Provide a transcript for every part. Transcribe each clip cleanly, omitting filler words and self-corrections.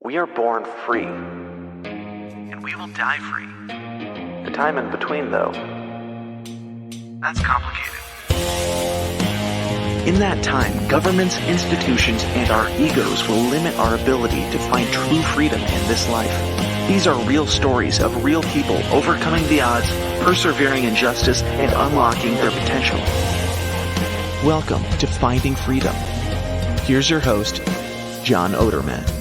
We are born free, and we will die free. The time in between, though, that's complicated. In that time, governments, institutions, and our egos will limit our ability to find true freedom in this life. These are real stories of real people overcoming the odds, persevering in justice, and unlocking their potential. Welcome to Finding Freedom. Here's your host, John Odermatt.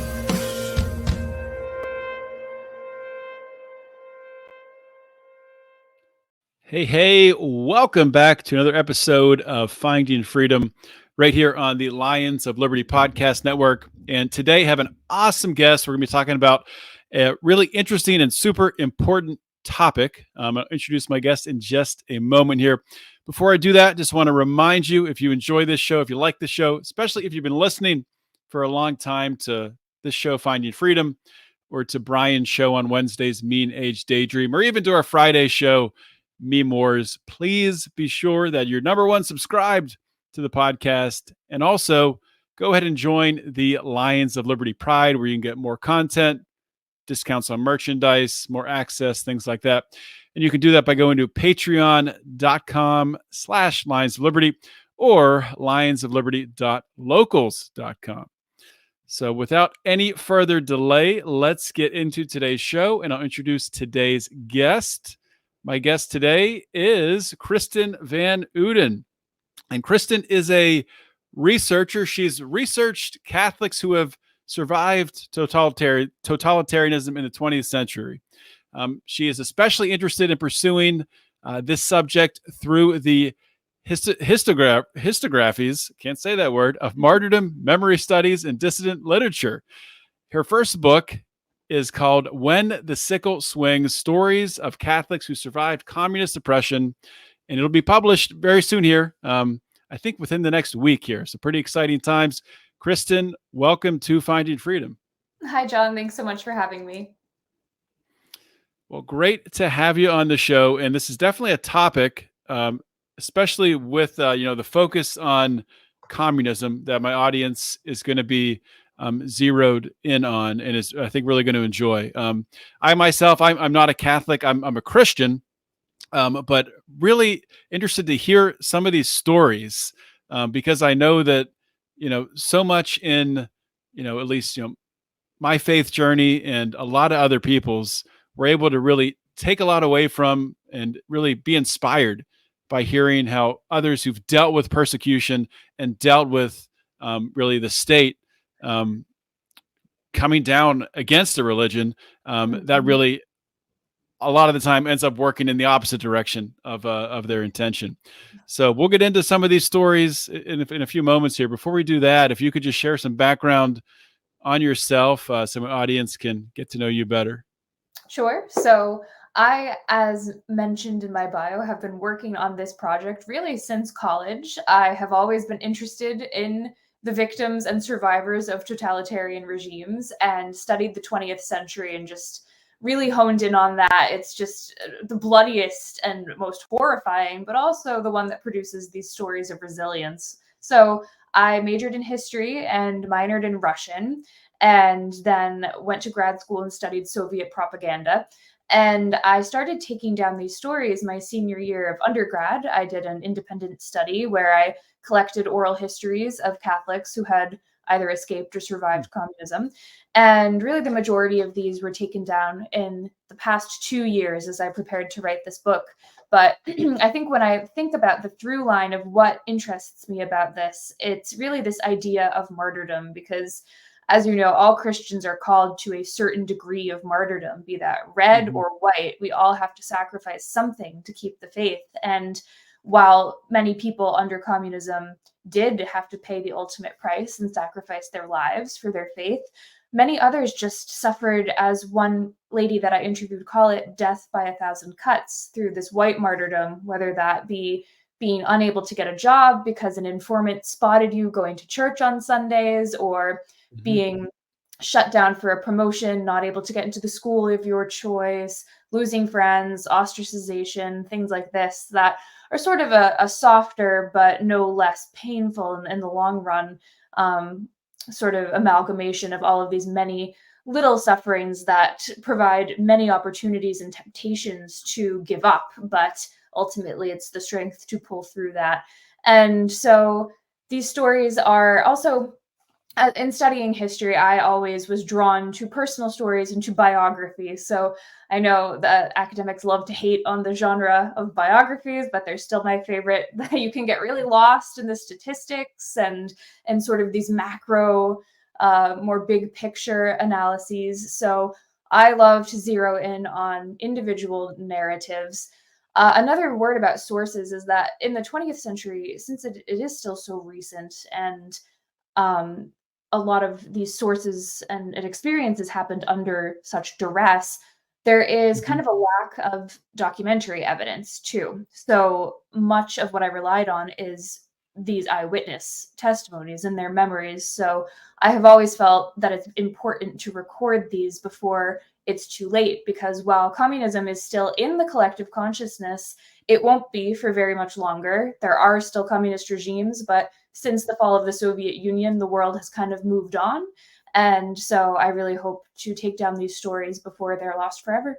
Hey, welcome back to another episode of Finding Freedom right here on the Lions of Liberty Podcast Network. And today I have an awesome guest. We're going to be talking about a really interesting and super important topic. I'm going to introduce my guest in just a moment here. Before I do that, just want to remind you, if you enjoy this show, if you like the show, especially if you've been listening for a long time to this show, Finding Freedom, or to Brian's show on Wednesdays, Mean Age Daydream, or even to our Friday show, Me Mores, please be sure that you're number one subscribed to the podcast, and also go ahead and join the Lions of Liberty Pride, where you can get more content, discounts on merchandise, more access, things like that. And you can do that by going to patreon.com/Lions of Liberty or lionsofliberty.locals.com. So without any further delay, let's get into today's show, and I'll introduce today's guest. My guest today is Kristen Van Uden. And Kristen is a researcher. She's researched Catholics who have survived totalitarianism in the 20th century. She is especially interested in pursuing this subject through the historiographies, can't say that word, of martyrdom, memory studies, and dissident literature. Her first book is called When the Sickle Swings, Stories of Catholics Who Survived Communist Oppression, and it'll be published very soon here, I think within the next week here. So pretty exciting times. Kristen, welcome to Finding Freedom. Hi, John. Thanks so much for having me. Well, great to have you on the show, and this is definitely a topic, especially with the focus on communism, that my audience is going to be zeroed in on and is, I think, really going to enjoy. I myself, I'm not a Catholic. I'm a Christian, but really interested to hear some of these stories because I know that, so much in, at least, my faith journey and a lot of other people's, were able to really take a lot away from and really be inspired by hearing how others who've dealt with persecution and dealt with really the state coming down against a religion that really a lot of the time ends up working in the opposite direction of their intention. So we'll get into some of these stories in a few moments here. Before we do that, if you could just share some background on yourself so my audience can get to know you better. Sure. So I, as mentioned in my bio, have been working on this project really since college. I have always been interested in the victims and survivors of totalitarian regimes and studied the 20th century and just really honed in on that. It's just the bloodiest and most horrifying, but also the one that produces these stories of resilience. So I majored in history and minored in Russian, and then went to grad school and studied Soviet propaganda. And I started taking down these stories my senior year of undergrad. I did an independent study where I collected oral histories of Catholics who had either escaped or survived communism. And really the majority of these were taken down in the past 2 years as I prepared to write this book. But I think when I think about the through line of what interests me about this, it's really this idea of martyrdom, because as you know, all Christians are called to a certain degree of martyrdom, be that red or white. We all have to sacrifice something to keep the faith. And while many people under communism did have to pay the ultimate price and sacrifice their lives for their faith, many others just suffered, as one lady that I interviewed call it, death by 1,000 cuts through this white martyrdom, whether that be being unable to get a job because an informant spotted you going to church on Sundays, or being shut down for a promotion, not able to get into the school of your choice, losing friends, ostracization, things like this that are sort of a softer but no less painful in the long run sort of amalgamation of all of these many little sufferings that provide many opportunities and temptations to give up, but ultimately it's the strength to pull through that. And so these stories are also, in studying history, I always was drawn to personal stories and to biographies. So I know that academics love to hate on the genre of biographies, but they're still my favorite. You can get really lost in the statistics and sort of these macro, more big picture analyses. So I love to zero in on individual narratives. Another word about sources is that in the 20th century, since it is still so recent, and um, a lot of these sources and experiences happened under such duress, there is kind Mhm. of a lack of documentary evidence too. So much of what I relied on is these eyewitness testimonies and their memories. So I have always felt that it's important to record these before it's too late, because while communism is still in the collective consciousness, it won't be for very much longer. There are still communist regimes, but since the fall of the Soviet Union, the world has kind of moved on. And so I really hope to take down these stories before they're lost forever.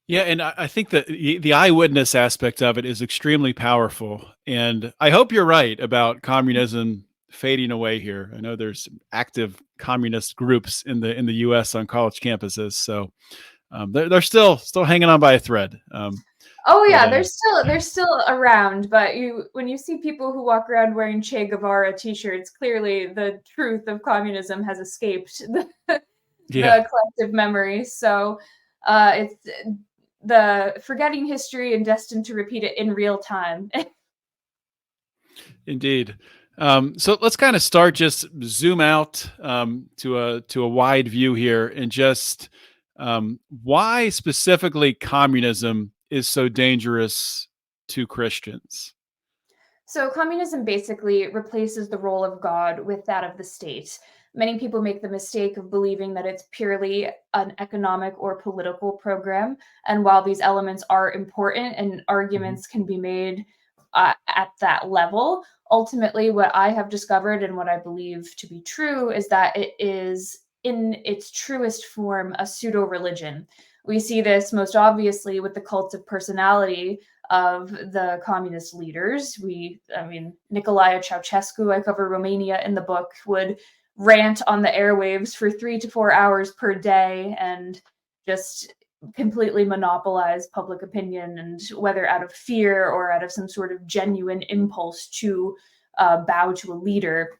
Yeah, and I think that the eyewitness aspect of it is extremely powerful, and I hope you're right about communism fading away here. I know there's active communist groups in the U.S. on college campuses, so they're still hanging on by a thread. Oh But yeah, they're still around, but when you see people who walk around wearing Che Guevara t-shirts, clearly the truth of communism has escaped yeah, the collective memory. So it's the forgetting history and destined to repeat it in real time. indeed. So let's kind of start, just zoom out to a wide view here, and just why specifically communism is so dangerous to Christians. So communism basically replaces the role of God with that of the state. Many people make the mistake of believing that it's purely an economic or political program. And while these elements are important and Mhm. arguments can be made at that level, ultimately, what I have discovered and what I believe to be true is that it is, in its truest form, a pseudo religion. We see this most obviously with the cult of personality of the communist leaders. I mean, Nicolae Ceausescu, I cover Romania in the book, would rant on the airwaves for 3 to 4 hours per day and just completely monopolize public opinion, and whether out of fear or out of some sort of genuine impulse to bow to a leader,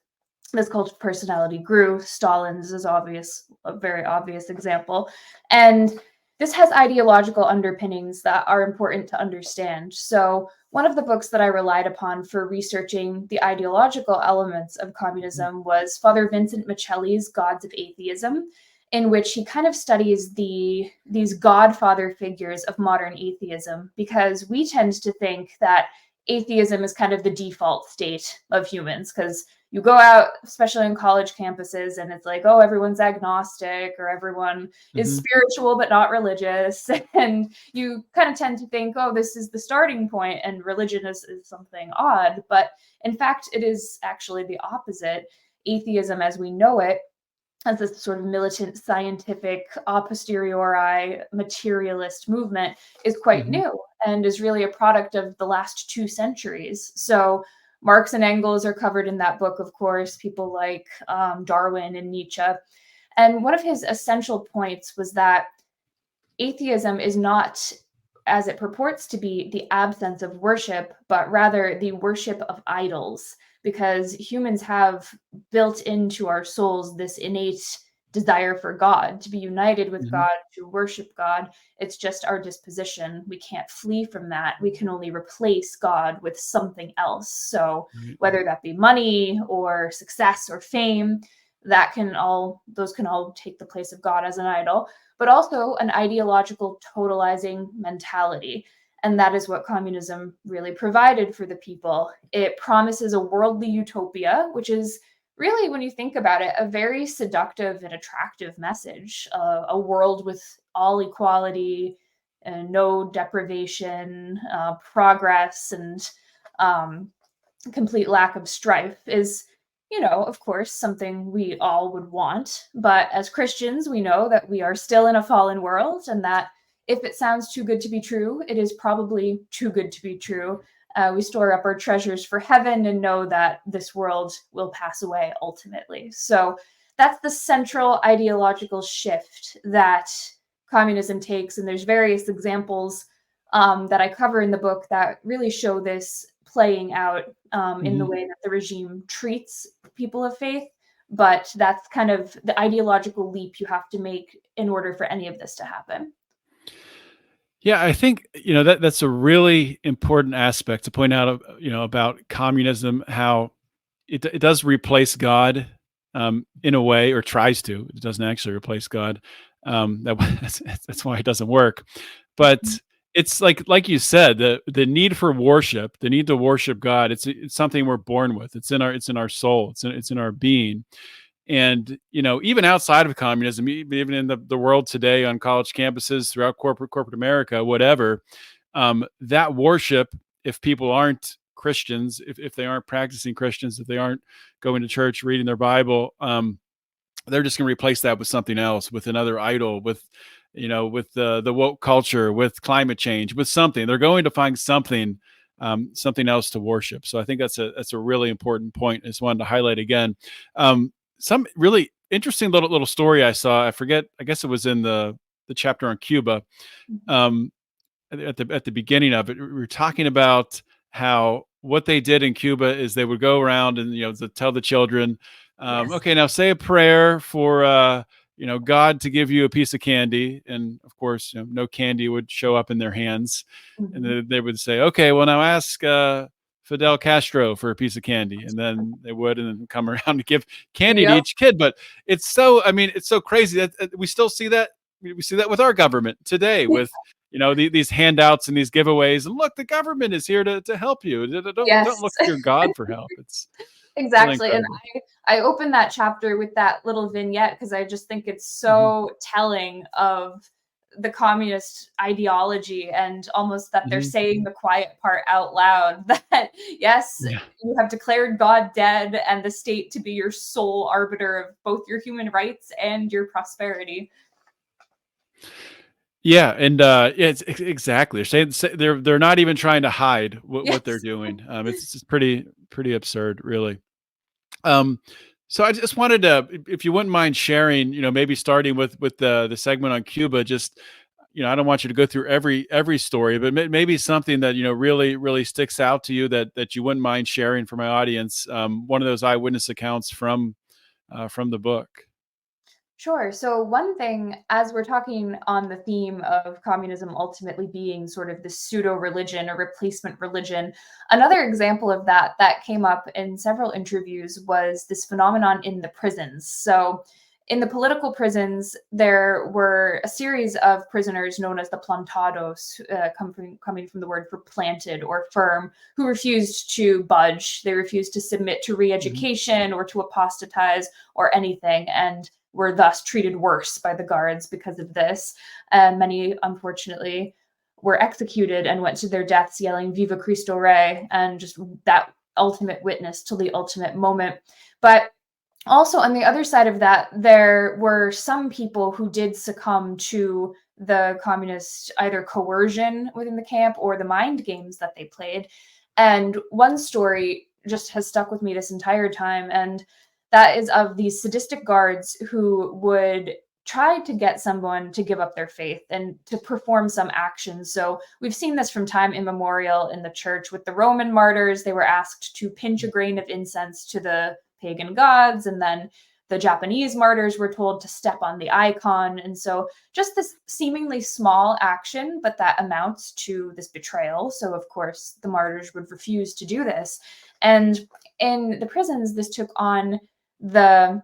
this cult of personality grew. Stalin's is a very obvious example. And this has ideological underpinnings that are important to understand. So, one of the books that I relied upon for researching the ideological elements of communism was Father Vincent Michelli's Gods of Atheism, in which he kind of studies these godfather figures of modern atheism, because we tend to think that atheism is kind of the default state of humans, because you go out, especially on college campuses, and it's like, oh, everyone's agnostic or everyone is Mhm. spiritual but not religious. And you kind of tend to think, oh, this is the starting point and religion is something odd. But in fact, it is actually the opposite. Atheism as we know it, as this sort of militant, scientific, a posteriori, materialist movement, is quite Mhm. new and is really a product of the last 2 centuries. So Marx and Engels are covered in that book, of course, people like Darwin and Nietzsche. And one of his essential points was that atheism is not, as it purports to be, the absence of worship, but rather the worship of idols, because humans have built into our souls this innate desire for God, to be united with Mhm. God, to worship God. It's just our disposition. We can't flee from that. We can only replace God with something else. So Right. whether that be money or success or fame, those can all take the place of God as an idol, but also an ideological totalizing mentality. And that is what communism really provided for the people. It promises a worldly utopia, which is really, when you think about it, a very seductive and attractive message. A world with all equality, no deprivation, progress, and um, complete lack of strife is of course, something we all would want. But as Christians, we know that we are still in a fallen world, and that if it sounds too good to be true, it is probably too good to be true. We store up our treasures for heaven and know that this world will pass away ultimately. So that's the central ideological shift that communism takes. And there's various examples that I cover in the book that really show this playing out in the Mhm. way that the regime treats people of faith. But that's kind of the ideological leap you have to make in order for any of this to happen. Yeah, I think that's a really important aspect to point out. About communism, how it does replace God in a way, or tries to. It doesn't actually replace God. That's why it doesn't work. But it's like you said, the need for worship, the need to worship God. It's something we're born with. It's in our soul. It's in our being. And even outside of communism, even in the world today, on college campuses, throughout corporate America, whatever, that worship, if people aren't Christians, if they aren't practicing Christians, if they aren't going to church, reading their Bible, they're just going to replace that with something else, with another idol, with the woke culture, with climate change, with something. They're going to find something else to worship. So I think that's a really important point. I just wanted to highlight again. Some really interesting little story I saw. I forget. I guess it was in the chapter on Cuba. Um, at the beginning of it, we were talking about how what they did in Cuba is they would go around and to tell the children, Yes. okay, now say a prayer for God to give you a piece of candy, and of course no candy would show up in their hands, and Mhm. then they would say, okay, well now ask Fidel Castro for a piece of candy, and then they would, and then come around to give candy to Yep. each kid. But it's so crazy that we still see that. We see that with our government today, with these handouts and these giveaways, and look, the government is here to help you. Don't Yes. look to your God for help. It's really Exactly, and incredible. I opened that chapter with that little vignette because I just think it's Hmm. so telling of the communist ideology, and almost that they're Hmm. saying the quiet part out loud, that, yes, Yeah. you have declared God dead and the state to be your sole arbiter of both your human rights and your prosperity. Yeah, and yeah, exactly. They're not even trying to hide what they're Yes. doing. It's just pretty absurd, really. Um, so I just wanted to, if you wouldn't mind sharing, maybe starting with the segment on Cuba. Just I don't want you to go through every story, but maybe something that really sticks out to you, that you wouldn't mind sharing for my audience. One of those eyewitness accounts from the book. Sure. So, one thing, as we're talking on the theme of communism ultimately being sort of this pseudo religion or replacement religion, another example of that came up in several interviews was this phenomenon in the prisons. So, in the political prisons, there were a series of prisoners known as the plantados, coming from the word for planted or firm, who refused to budge. They refused to submit to re Mhm. education or to apostatize or anything. And were thus treated worse by the guards because of this. And many, unfortunately, were executed and went to their deaths yelling "Viva Cristo Rey," and just that ultimate witness to the ultimate moment. But also, on the other side of that, there were some people who did succumb to the communist either coercion within the camp or the mind games that they played. And one story just has stuck with me this entire time, and that is of these sadistic guards who would try to get someone to give up their faith and to perform some action. So we've seen this from time immemorial in the church with the Roman martyrs. They were asked to pinch a grain of incense to the pagan gods, and then the Japanese martyrs were told to step on the icon. And so just this seemingly small action, but that amounts to this betrayal. So of course the martyrs would refuse to do this. And in the prisons, this took on the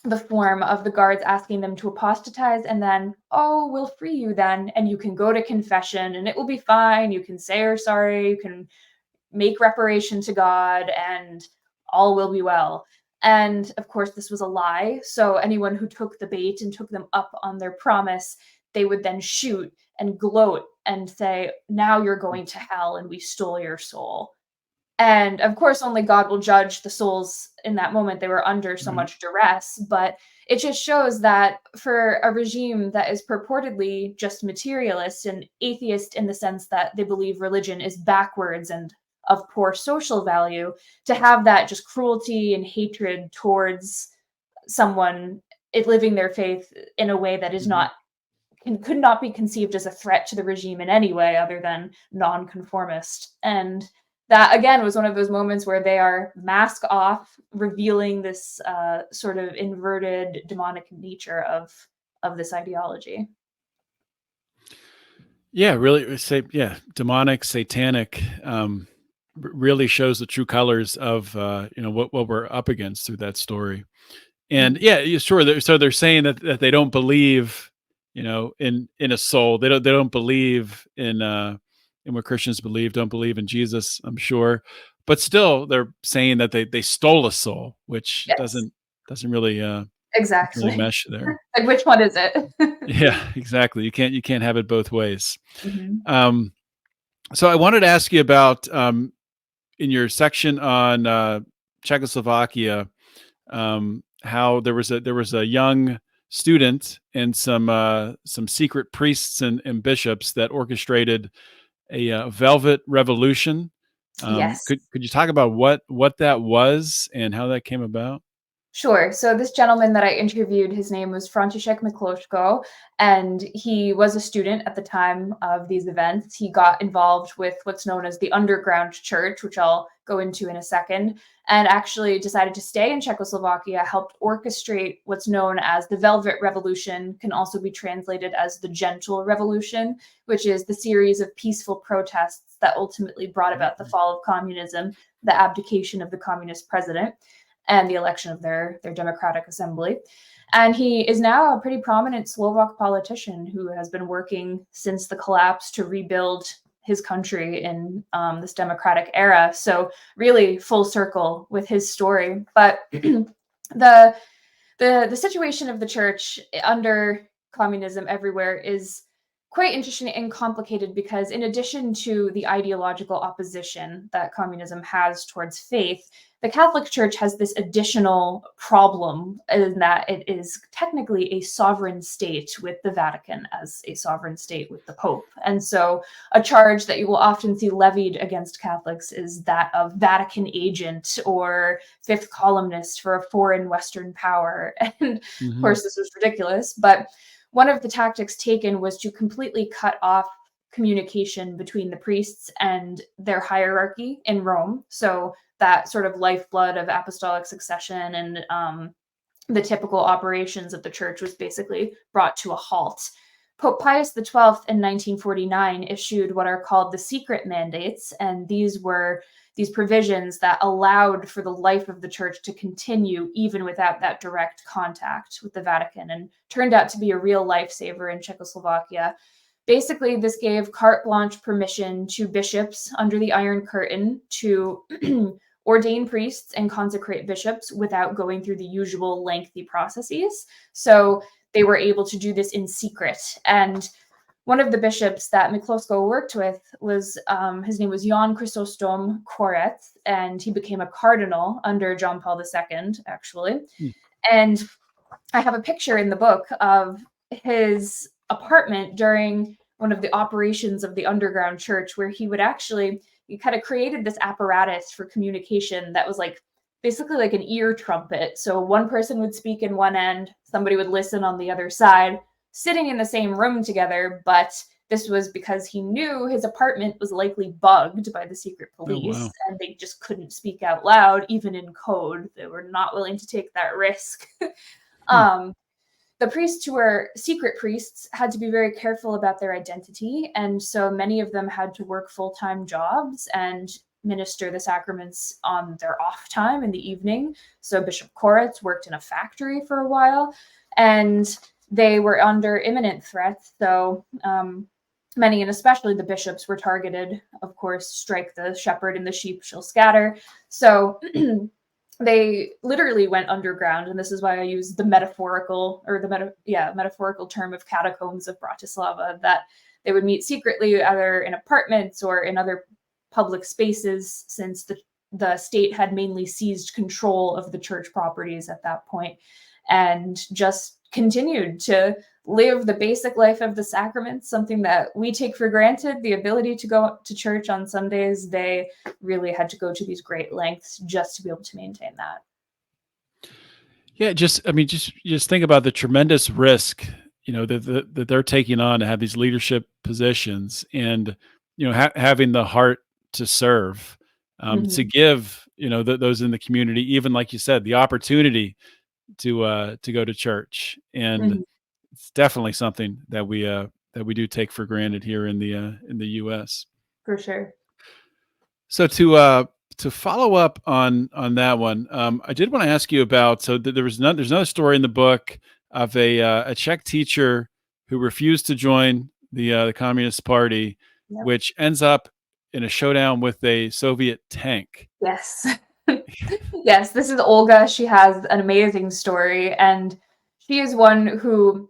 the form of the guards asking them to apostatize, and then, oh, we'll free you then, and you can go to confession and it will be fine. You can say you're sorry, you can make reparation to God, and all will be well. And of course, this was a lie. So anyone who took the bait and took them up on their promise, they would then shoot and gloat and say, now you're going to hell and we stole your soul. And of course, only God will judge the souls in that moment. They were under so much duress, but it just shows that for a regime that is purportedly just materialist and atheist in the sense that they believe religion is backwards and of poor social value, to have that just cruelty and hatred towards someone living their faith in a way that is not and could not be conceived as a threat to the regime in any way other than nonconformist. And that again was one of those moments where they are mask off, revealing this sort of inverted demonic nature of this ideology. Yeah, really say demonic, satanic, really shows the true colors of what we're up against through that story. And sure. They're saying that they don't believe, in a soul. They don't believe in what Christians believe. Don't believe in Jesus. I'm sure, but still, they're saying that they stole a soul, which Yes, doesn't really exactly. mesh there. Like, which one is it? Yeah, exactly. You can't have it both ways. Mhm. So I wanted to ask you about in your section on Czechoslovakia. How there was a young student and some secret priests and bishops that orchestrated a velvet revolution. Yes. Could you talk about what that was and how that came about? Sure. So this gentleman that I interviewed, his name was František Mikloško, and he was a student at the time of these events. He got involved with what's known as the underground church, which I'll go into in a second, and actually decided to stay in Czechoslovakia, helped orchestrate what's known as the Velvet Revolution, can also be translated as the Gentle Revolution, which is the series of peaceful protests that ultimately brought about the fall of communism, the abdication of the communist president, and the election of their democratic assembly. And he is now a pretty prominent Slovak politician who has been working since the collapse to rebuild his country in this democratic era. So really full circle with his story. But the situation of the church under communism everywhere is quite interesting and complicated, because in addition to the ideological opposition that communism has towards faith, the Catholic Church has this additional problem in that it is technically a sovereign state with the Vatican as a sovereign state with the Pope. And so a charge that you will often see levied against Catholics is that of Vatican agent or fifth columnist for a foreign Western power. And of course, this was ridiculous, but one of the tactics taken was to completely cut off communication between the priests and their hierarchy in Rome. So that sort of lifeblood of apostolic succession and the typical operations of the church was basically brought to a halt. Pope Pius XII in 1949 issued what are called the secret mandates, and these were these provisions that allowed for the life of the church to continue even without that direct contact with the Vatican, and turned out to be a real lifesaver in Czechoslovakia. Basically, this gave carte blanche permission to bishops under the Iron Curtain to ordain priests and consecrate bishops without going through the usual lengthy processes. So they were able to do this in secret. And one of the bishops that Mikloško worked with was, his name was Jan Chrysostom Koret, and he became a cardinal under John Paul II, actually. And I have a picture in the book of his apartment during one of the operations of the underground church, where he kind of created this apparatus for communication that was like basically like an ear trumpet. So one person would speak in one end, somebody would listen on the other side, sitting in the same room together. But this was because he knew his apartment was likely bugged by the secret police. Oh, wow. And they just couldn't speak out loud, even in code. They were not willing to take that risk. The priests who were secret priests had to be very careful about their identity, and so many of them had to work full-time jobs and minister the sacraments on their off time in the evening. So Bishop Koretz worked in a factory for a while, and they were under imminent threat. So many, and especially the bishops, were targeted. Of course, strike the shepherd and the sheep shall scatter. So they literally went underground, and this is why I use the metaphorical term of catacombs of Bratislava, that they would meet secretly either in apartments or in other public spaces, since the the state had mainly seized control of the church properties at that point and just continued to live the basic life of the sacraments, something that we take for granted, the ability to go to church on Sundays. They really had to go to these great lengths just to be able to maintain that. Yeah, just think about the tremendous risk, that they're taking on to have these leadership positions, and having the heart to serve, to Mhm. give those in the community, even like you said, the opportunity to go to church, and Mhm. it's definitely something that we do take for granted here in the U.S. For sure. So to follow up on that one, I did want to ask you about, there's another story in the book of a Czech teacher who refused to join the Communist Party, Yep. which ends up in a showdown with a Soviet tank. Yes. Yes, this is Olga. She has an amazing story, and she is one who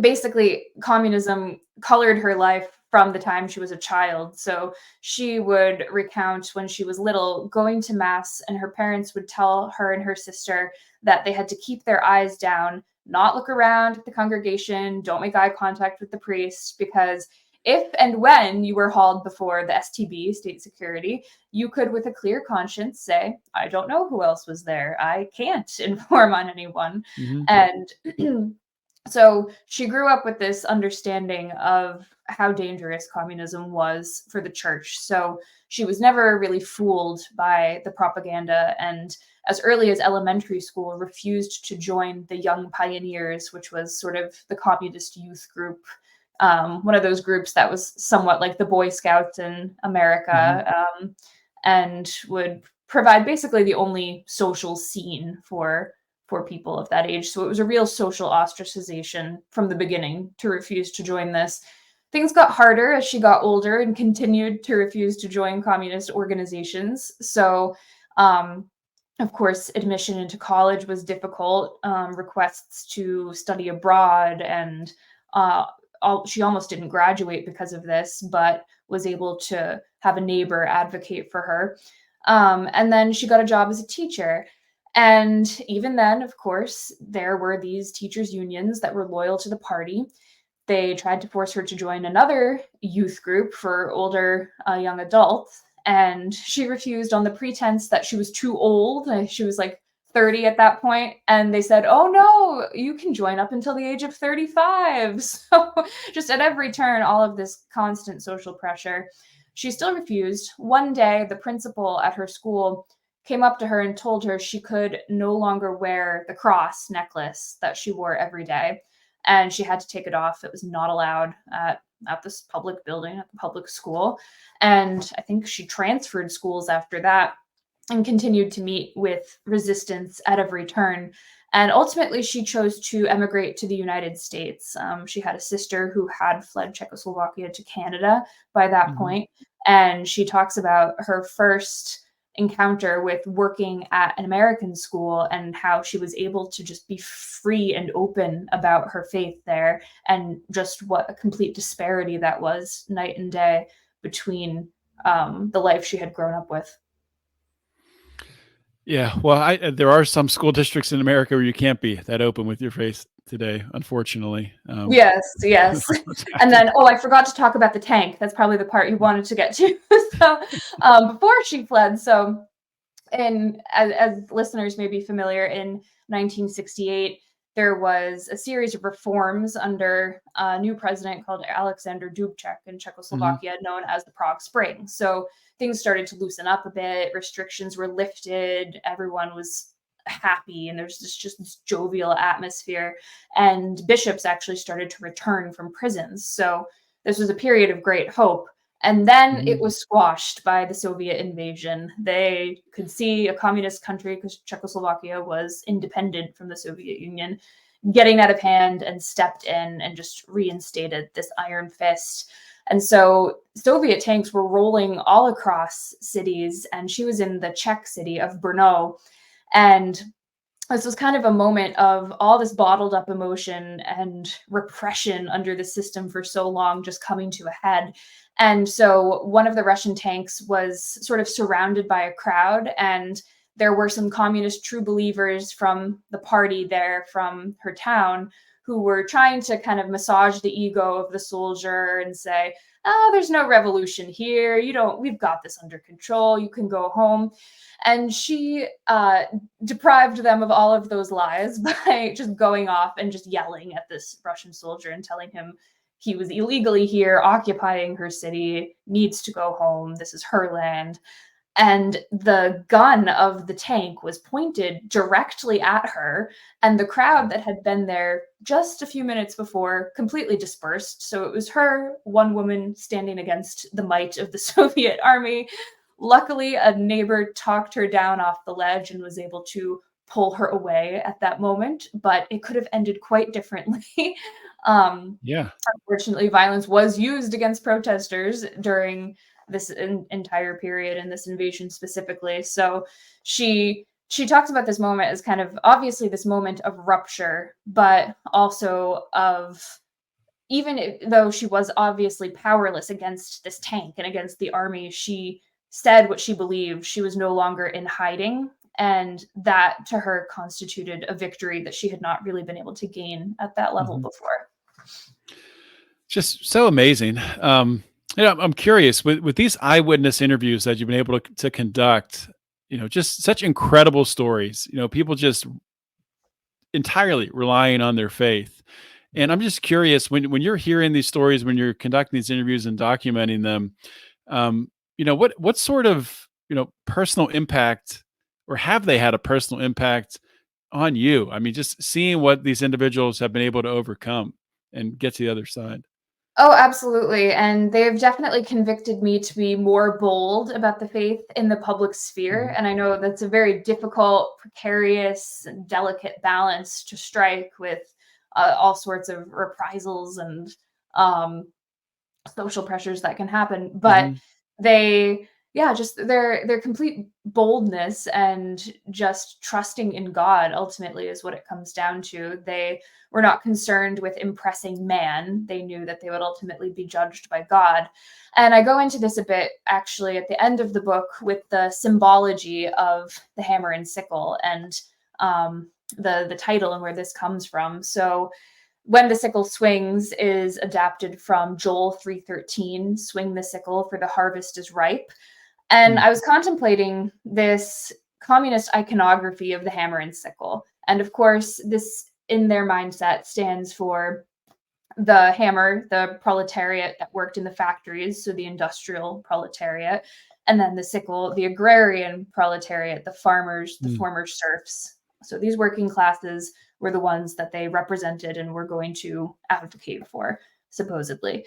basically communism colored her life from the time she was a child. So she would recount when she was little going to mass, and her parents would tell her and her sister that they had to keep their eyes down, not look around at the congregation, don't make eye contact with the priest, because if and when you were hauled before the STB, state security, you could, with a clear conscience, say, I don't know who else was there. I can't inform on anyone. Hmm. And so she grew up with this understanding of how dangerous communism was for the church. So she was never really fooled by the propaganda, and as early as elementary school refused to join the Young Pioneers, which was sort of the communist youth group, one of those groups that was somewhat like the Boy Scouts in Hmm. America, and would provide basically the only social scene for people of that age. So it was a real social ostracization from the beginning to refuse to join this. Things got harder as she got older and continued to refuse to join communist organizations. So, of course, admission into college was difficult. Requests to study abroad, and uh, she almost didn't graduate because of this, but was able to have a neighbor advocate for her. And then she got a job as a teacher. And even then, of course, there were these teachers' unions that were loyal to the party. They tried to force her to join another youth group for older young adults, and she refused on the pretense that she was too old. She was like 30 at that point, and they said, "Oh no, you can join up until the age of 35." So, just at every turn, all of this constant social pressure. She still refused. One day, the principal at her school came up to her and told her she could no longer wear the cross necklace that she wore every day, and she had to take it off. It was not allowed at this public building, at the public school. And I think she transferred schools after that and continued to meet with resistance at every turn. And ultimately, she chose to emigrate to the United States. She had a sister who had fled Czechoslovakia to Canada by that Hmm. point, and she talks about her first encounter with working at an American school and how she was able to just be free and open about her faith there, and just what a complete disparity that was night and day between the life she had grown up with. Yeah, well, there are some school districts in America where you can't be that open with your faith today, unfortunately. Yes, yes. What's And happening. then, oh, I forgot to talk about the tank. That's probably the part you wanted to get to. So, before she fled, so and as listeners may be familiar, in 1968, there was a series of reforms under a new president called Alexander Dubček in Mhm. Czechoslovakia, known as the Prague Spring. So things started to loosen up a bit, restrictions were lifted, everyone was happy, and there's just this jovial atmosphere. And bishops actually started to return from prisons. So this was a period of great hope. And then it Mhm. was squashed by the Soviet invasion. They could see a communist country, because Czechoslovakia was independent from the Soviet Union, getting out of hand, and stepped in and just reinstated this iron fist. And so Soviet tanks were rolling all across cities, and she was in the Czech city of Brno. And this was kind of a moment of all this bottled up emotion and repression under the system for so long just coming to a head. And so one of the Russian tanks was sort of surrounded by a crowd, and there were some communist true believers from the party there from her town who were trying to kind of massage the ego of the soldier and say, oh, there's no revolution here. We've got this under control. You can go home. And she deprived them of all of those lies by just going off and just yelling at this Russian soldier and telling him he was illegally here, occupying her city, needs to go home. This is her land. And the gun of the tank was pointed directly at her. And the crowd that had been there just a few minutes before completely dispersed. So it was her, one woman, standing against the might of the Soviet army. Luckily, a neighbor talked her down off the ledge and was able to pull her away at that moment, but it could have ended quite differently. Yeah. Unfortunately, violence was used against protesters during this entire period and this invasion specifically. So she talks about this moment as kind of obviously this moment of rupture, but also of, even though she was obviously powerless against this tank and against the army, she said what she believed. She was no longer in hiding. And that to her constituted a victory that she had not really been able to gain at that level before. Just so amazing. I'm curious with these eyewitness interviews that you've been able to conduct, just such incredible stories, people just entirely relying on their faith. And I'm just curious when you're hearing these stories, when you're conducting these interviews and documenting them, what sort of, personal impact, or have they had a personal impact on you? I mean, just seeing what these individuals have been able to overcome and get to the other side. Oh, absolutely. And they've definitely convicted me to be more bold about the faith in the public sphere. And I know that's a very difficult, precarious, and delicate balance to strike with all sorts of reprisals and social pressures that can happen. But they, yeah, just their complete boldness and just trusting in God ultimately is what it comes down to. They were not concerned with impressing man. They knew that they would ultimately be judged by God. And I go into this a bit actually at the end of the book with the symbology of the hammer and sickle and the title and where this comes from. So when the sickle swings is adapted from Joel 3:13, swing the sickle for the harvest is ripe. And I was contemplating this communist iconography of the hammer and sickle. And of course, this in their mindset stands for the hammer, the proletariat that worked in the factories, so the industrial proletariat, and then the sickle, the agrarian proletariat, the farmers, the former serfs. So these working classes were the ones that they represented and were going to advocate for, supposedly.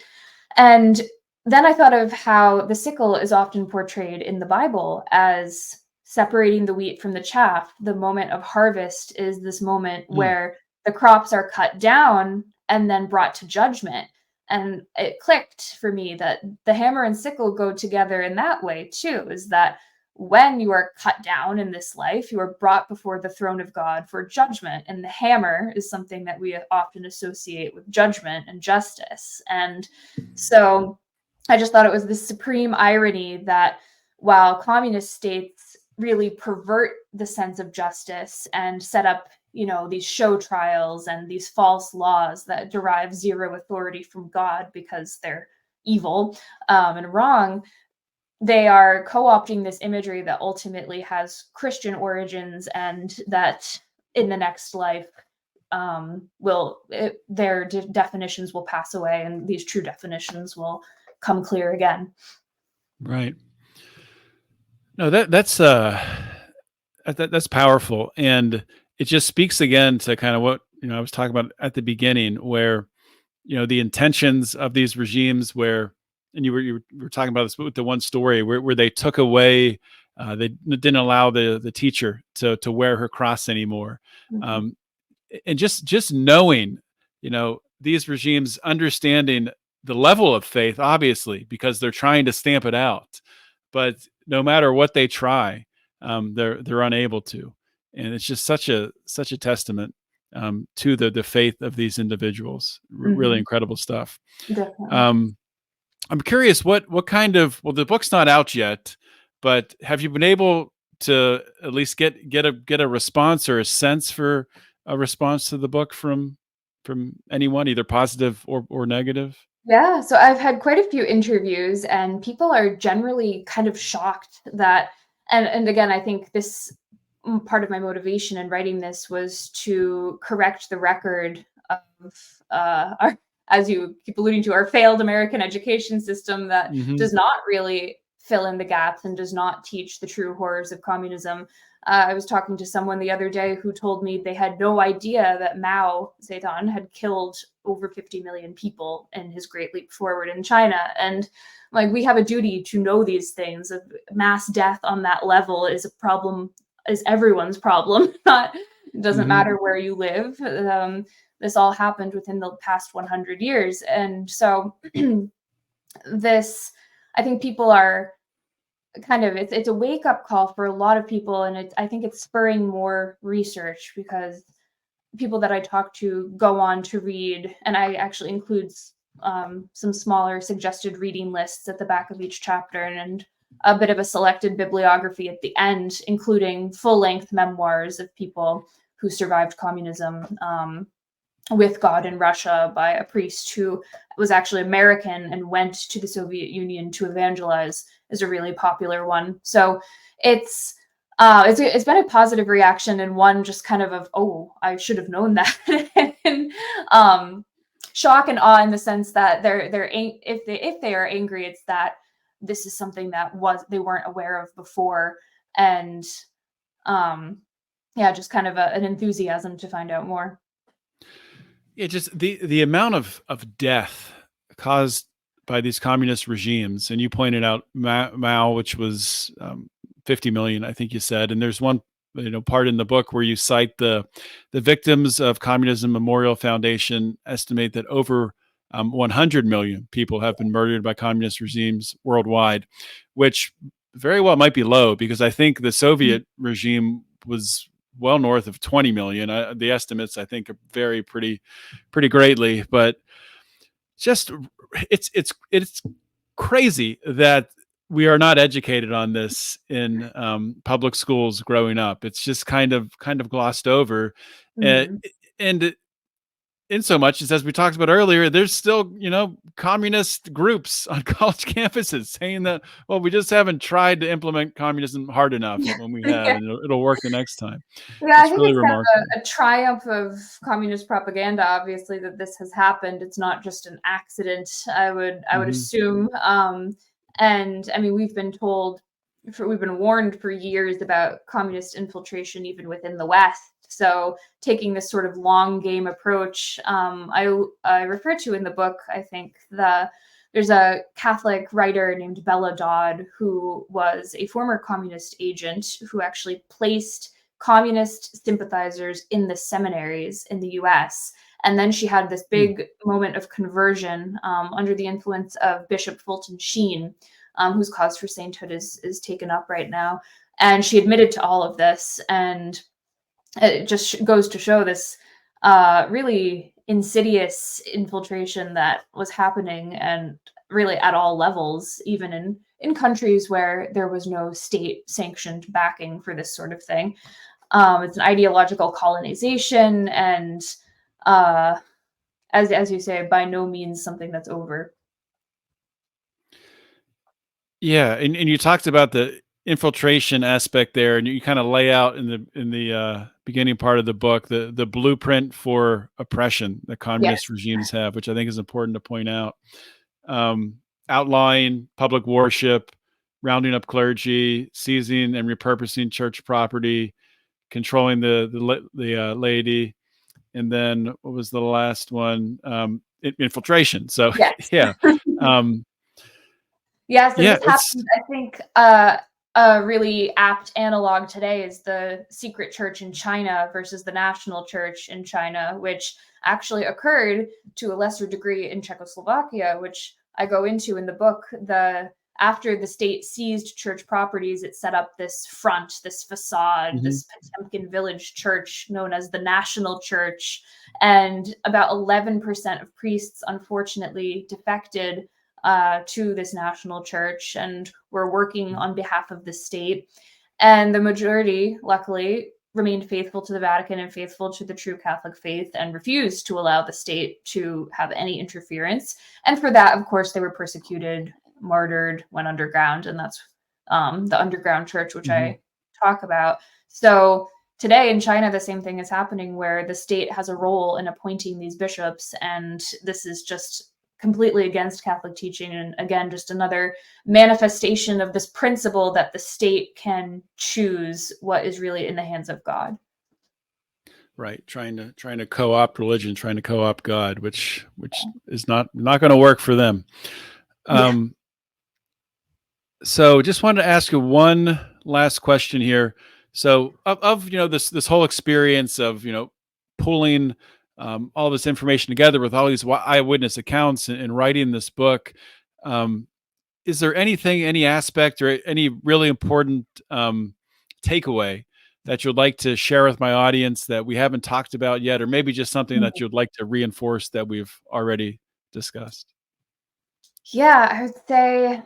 And then I thought of how the sickle is often portrayed in the Bible as separating the wheat from the chaff. The moment of harvest is this moment where the crops are cut down and then brought to judgment. And it clicked for me that the hammer and sickle go together in that way too, is that when you are cut down in this life, you are brought before the throne of God for judgment. And the hammer is something that we often associate with judgment and justice. And so I just thought it was this supreme irony that while communist states really pervert the sense of justice and set up, these show trials and these false laws that derive zero authority from God because they're evil and wrong, they are co-opting this imagery that ultimately has Christian origins and that in the next life their definitions will pass away and these true definitions will come clear again. Right. No, that's powerful. And it just speaks again to kind of what, I was talking about at the beginning where, the intentions of these regimes where, and you were talking about this with the one story where they took away, they didn't allow the teacher to wear her cross anymore. And just knowing, these regimes understanding the level of faith, obviously, because they're trying to stamp it out, but no matter what they try, they're unable to. And it's just such a testament to the faith of these individuals. Really incredible stuff. Definitely. I'm curious what kind of, well, the book's not out yet, but have you been able to at least get a response or a sense for a response to the book from anyone, either positive or negative? Yeah, so I've had quite a few interviews, and people are generally kind of shocked that, and again, I think this part of my motivation in writing this was to correct the record of our, as you keep alluding to, our failed American education system that Hmm. does not really fill in the gaps and does not teach the true horrors of communism. I was talking to someone the other day who told me they had no idea that Mao Zedong had killed over 50 million people in his Great Leap Forward in China. And like, we have a duty to know these things. Mass death on that level is a problem, is everyone's problem. Not, it doesn't Hmm. matter where you live. This all happened within the past 100 years. And so this, I think people are kind of, it's a wake up call for a lot of people, and I think it's spurring more research, because people that I talk to go on to read, and I actually include some smaller suggested reading lists at the back of each chapter, and a bit of a selected bibliography at the end, including full length memoirs of people who survived communism. With God in Russia, by a priest who was actually American and went to the Soviet Union to evangelize, is a really popular one. So it's it's been a positive reaction, and one just kind of oh, I should have known that. And shock and awe, in the sense that if they are angry, it's that this is something that they weren't aware of before, and yeah, just kind of an enthusiasm to find out more. Yeah, just the amount of death caused by these communist regimes, and you pointed out Mao, which was 50 million, I think you said, and there's one part in the book where you cite the victims of Communism Memorial Foundation estimate that over 100 million people have been murdered by communist regimes worldwide, which very well might be low, because I think the Soviet regime was well north of 20 million. The estimates, I think, vary pretty greatly, but just it's crazy that we are not educated on this in public schools growing up. It's just kind of glossed over, uh, Mhm. and in so much as we talked about earlier, there's still, communist groups on college campuses saying that, well, we just haven't tried to implement communism hard enough when we have, Yeah. and it'll work the next time. Yeah, I It's think really it's kind remarkable. of a triumph of communist propaganda, obviously, that this has happened. It's not just an accident, I would Hmm. assume. And I mean, we've been warned for years about communist infiltration even within the West. So taking this sort of long game approach, I refer to in the book, I think, there's a Catholic writer named Bella Dodd, who was a former communist agent who actually placed communist sympathizers in the seminaries in the US. And then she had this big moment of conversion under the influence of Bishop Fulton Sheen, whose cause for sainthood is taken up right now. And she admitted to all of this. And it just goes to show this really insidious infiltration that was happening, and really at all levels, even in countries where there was no state sanctioned backing for this sort of thing. It's an ideological colonization, and uh, as you say, by no means something that's over. Yeah, and you talked about the infiltration aspect there, and you kind of lay out in the beginning part of the book the blueprint for oppression that communist Yes. regimes have, which I think is important to point out. Um, Outlawing public worship, rounding up clergy, seizing and repurposing church property, controlling the laity, and then what was the last one? Infiltration. So Yes. yeah, um, Yes, and yeah, this it's happens, I think, a really apt analog today is the secret church in China versus the national church in China, which actually occurred to a lesser degree in Czechoslovakia, which I go into in the book. after the state seized church properties, it set up this front, this facade, Hmm. this Potemkin village church known as the National Church. And about 11% of priests, unfortunately, defected to this national church and were working on behalf of the state. And the majority, luckily, remained faithful to the Vatican and faithful to the true Catholic faith and refused to allow the state to have any interference. And for that, of course, they were persecuted, martyred, went underground. And that's the underground church, which Hmm. I talk about. So today in China, the same thing is happening where the state has a role in appointing these bishops. And this is just completely against Catholic teaching. And again, just another manifestation of this principle that the state can choose what is really in the hands of God. Right. Trying to co-opt religion, trying to co-opt God, which is not going to work for them. So just wanted to ask you one last question here. So of this whole experience of pulling all this information together with all these eyewitness accounts and writing this book, is there any aspect or any really important takeaway that you'd like to share with my audience that we haven't talked about yet, or maybe just something that you'd like to reinforce that we've already discussed? Yeah, I would say,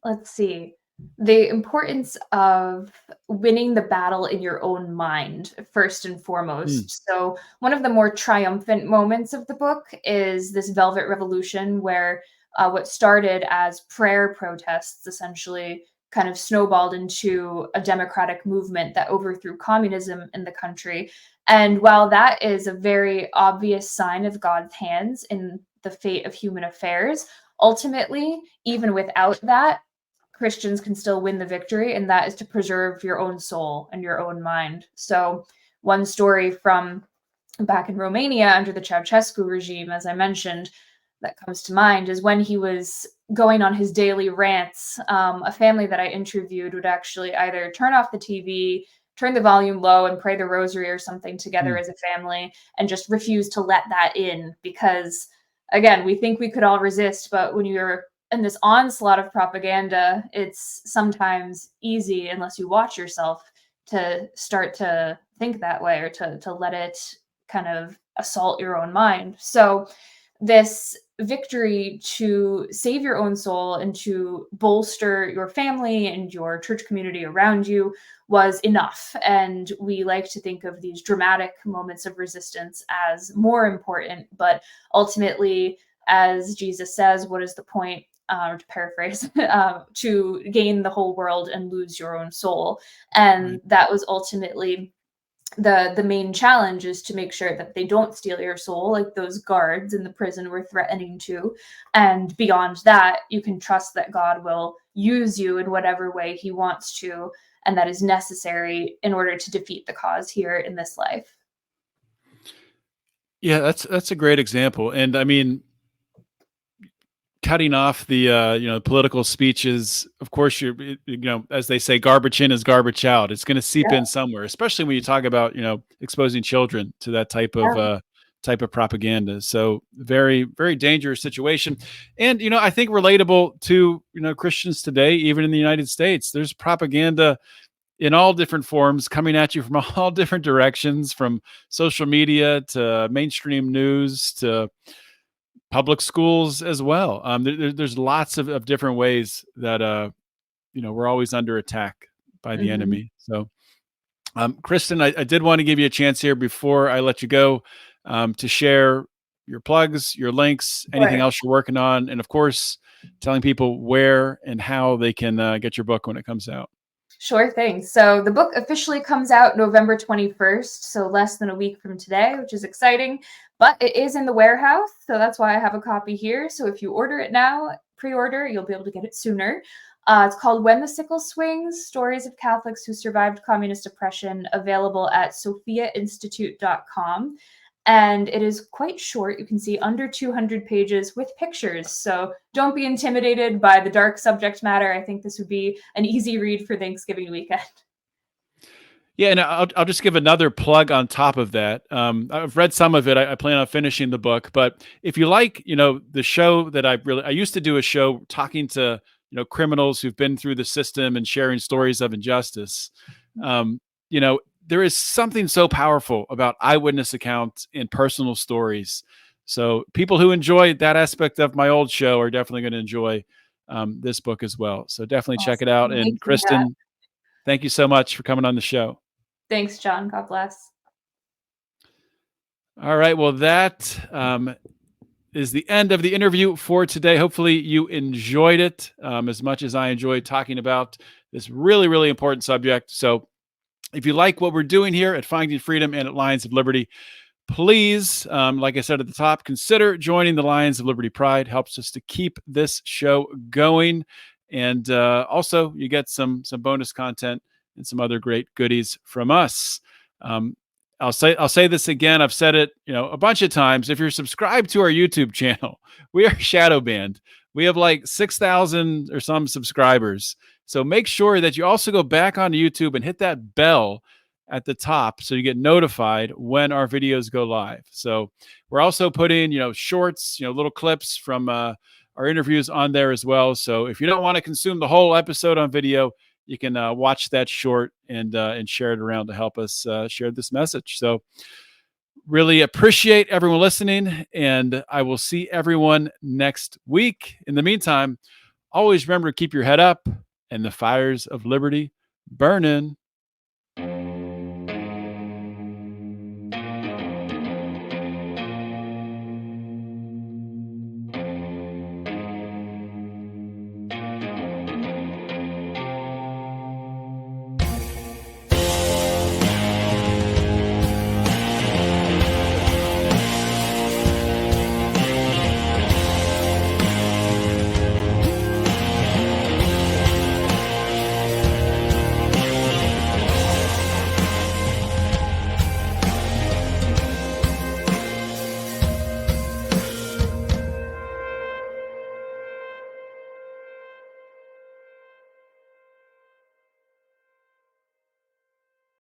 let's see, the importance of winning the battle in your own mind, first and foremost. So, one of the more triumphant moments of the book is this Velvet Revolution, where what started as prayer protests essentially kind of snowballed into a democratic movement that overthrew communism in the country. And while that is a very obvious sign of God's hands in the fate of human affairs, ultimately, even without that, Christians can still win the victory, and that is to preserve your own soul and your own mind. So, one story from back in Romania under the Ceausescu regime, as I mentioned, that comes to mind is when he was going on his daily rants. A family that I interviewed would actually either turn off the TV, turn the volume low, and pray the rosary or something together as a family, and just refuse to let that in because, again, we think we could all resist, but when you're in this onslaught of propaganda, it's sometimes easy, unless you watch yourself, to start to think that way or to let it kind of assault your own mind. So this victory to save your own soul and to bolster your family and your church community around you was enough. And we like to think of these dramatic moments of resistance as more important, but ultimately, as Jesus says, what is the point, to paraphrase, to gain the whole world and lose your own soul? And Right. that was ultimately the main challenge, is to make sure that they don't steal your soul like those guards in the prison were threatening to. And beyond that, you can trust that God will use you in whatever way he wants to, and that is necessary in order to defeat the cause here in this life. Yeah, that's a great example. And I mean, cutting off the political speeches, of course, as they say, garbage in is garbage out. It's going to seep Yeah, in somewhere, especially when you talk about exposing children to that yeah. type of propaganda. So very, very dangerous situation. And I think relatable to Christians today, even in the United States. There's propaganda in all different forms coming at you from all different directions, from social media to mainstream news to public schools as well. There's lots of different ways that we're always under attack by the Mhm. enemy. So, Kristen, I did want to give you a chance here before I let you go, to share your plugs, your links, anything Sure. else you're working on, and of course, telling people where and how they can get your book when it comes out. Sure thing. So the book officially comes out November 21st, so less than a week from today, which is exciting. But it is in the warehouse, so that's why I have a copy here. So if you order it now, pre-order, you'll be able to get it sooner. It's called When the Sickle Swings: Stories of Catholics Who Survived Communist Oppression, available at sophiainstitute.com. And it is quite short. You can see under 200 pages with pictures. So don't be intimidated by the dark subject matter. I think this would be an easy read for Thanksgiving weekend. Yeah, and I'll just give another plug on top of that. I've read some of it. I plan on finishing the book, but if you like, the show that I used to do a show talking to criminals who've been through the system and sharing stories of injustice. There is something so powerful about eyewitness accounts and personal stories. So people who enjoy that aspect of my old show are definitely going to enjoy this book as well. So definitely check it out. And Kristen, thank you so much for coming on the show. Thanks, John. God bless. All right. Well, that is the end of the interview for today. Hopefully you enjoyed it as much as I enjoyed talking about this really, really important subject. So if you like what we're doing here at Finding Freedom and at Lions of Liberty, please, like I said at the top, consider joining the Lions of Liberty Pride. Helps us to keep this show going. And also you get some bonus content and some other great goodies from us. I'll say this again. I've said it, a bunch of times. If you're subscribed to our YouTube channel, we are shadow banned. We have like 6,000 or some subscribers. So make sure that you also go back onto YouTube and hit that bell at the top so you get notified when our videos go live. So we're also putting, shorts, little clips from our interviews on there as well. So if you don't want to consume the whole episode on video, you can watch that short and share it around to help us share this message. So really appreciate everyone listening, and I will see everyone next week. In the meantime, always remember to keep your head up and the fires of liberty burning.